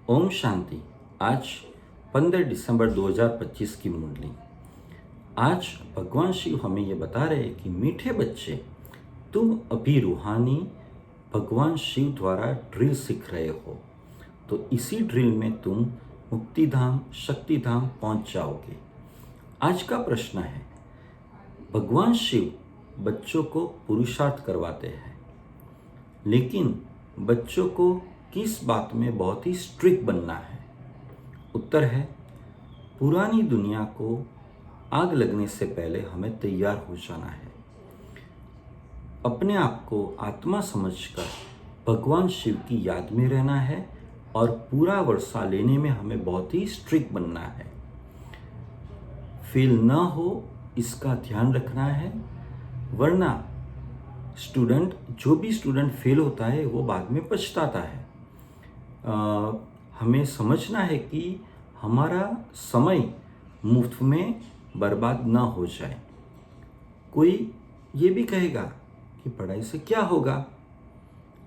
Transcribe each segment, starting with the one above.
ओम शांति। आज 15 दिसंबर 2025 की मुरली। आज भगवान शिव हमें ये बता रहे हैं कि मीठे बच्चे, तुम अभी रूहानी भगवान शिव द्वारा ड्रिल सीख रहे हो, तो इसी ड्रिल में तुम मुक्ति धाम, शक्ति धाम पहुंच जाओगे। आज का प्रश्न है, भगवान शिव बच्चों को पुरुषार्थ करवाते हैं, लेकिन बच्चों को किस बात में बहुत ही स्ट्रिक्ट बनना है? उत्तर है, पुरानी दुनिया को आग लगने से पहले हमें तैयार हो जाना है। अपने आप को आत्मा समझकर भगवान शिव की याद में रहना है और पूरा वर्षा लेने में हमें बहुत ही स्ट्रिक्ट बनना है। फेल ना हो इसका ध्यान रखना है, वरना जो भी स्टूडेंट फेल होता है वो बाद में पछताता है। हमें समझना है कि हमारा समय मुफ्त में बर्बाद ना हो जाए। कोई ये भी कहेगा कि पढ़ाई से क्या होगा,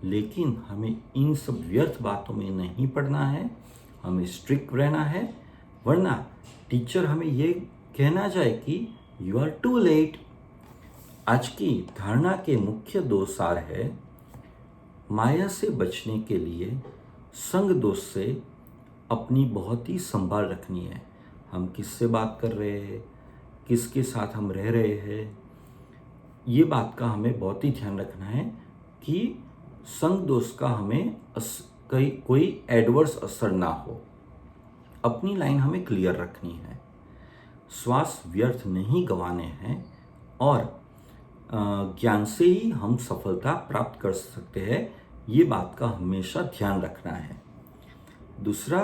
लेकिन हमें इन सब व्यर्थ बातों में नहीं पढ़ना है, हमें स्ट्रिक्ट रहना है, वरना टीचर हमें ये कहना जाए कि यू आर टू लेट। आज की धारणा के मुख्य दो सार है, माया से बचने के लिए संग दोष से अपनी बहुत ही संभाल रखनी है। हम किससे बात कर रहे हैं, किसके साथ हम रह रहे हैं, ये बात का हमें बहुत ही ध्यान रखना है कि संग दोष का हमें कोई एडवर्स असर ना हो। अपनी लाइन हमें क्लियर रखनी है, श्वास व्यर्थ नहीं गंवाने हैं और ज्ञान से ही हम सफलता प्राप्त कर सकते हैं, ये बात का हमेशा ध्यान रखना है। दूसरा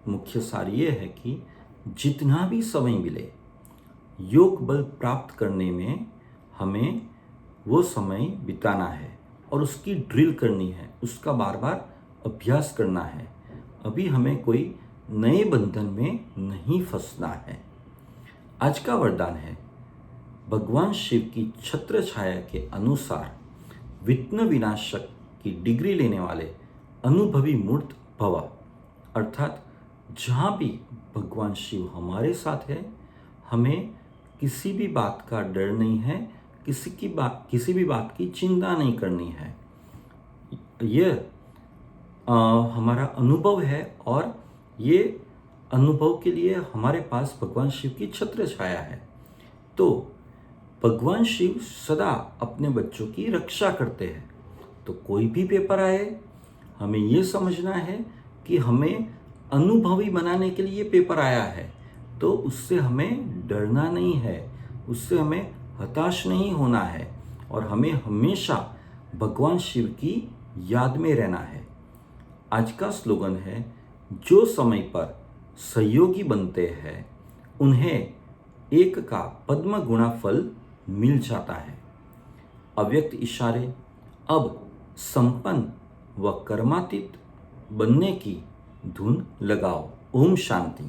मुख्य सार ये है कि जितना भी समय मिले योग बल प्राप्त करने में हमें वो समय बिताना है और उसकी ड्रिल करनी है, उसका बार बार अभ्यास करना है। अभी हमें कोई नए बंधन में नहीं फंसना है। आज का वरदान है, भगवान शिव की छत्र छाया के अनुसार विघ्न विनाशक की डिग्री लेने वाले अनुभवी मूर्त भव। अर्थात जहाँ भी भगवान शिव हमारे साथ है, हमें किसी भी बात का डर नहीं है, किसी भी बात की चिंता नहीं करनी है। यह हमारा अनुभव है और ये अनुभव के लिए हमारे पास भगवान शिव की छत्र छाया है। तो भगवान शिव सदा अपने बच्चों की रक्षा करते हैं। तो कोई भी पेपर आए, हमें ये समझना है कि हमें अनुभवी बनाने के लिए पेपर आया है, तो उससे हमें डरना नहीं है, उससे हमें हताश नहीं होना है और हमें हमेशा भगवान शिव की याद में रहना है। आज का स्लोगन है, जो समय पर सहयोगी बनते हैं उन्हें एक का पद्म गुणा फल मिल जाता है। अव्यक्त इशारे, अब संपन्न व कर्मातीत बनने की धुन लगाओ। ओम शांति।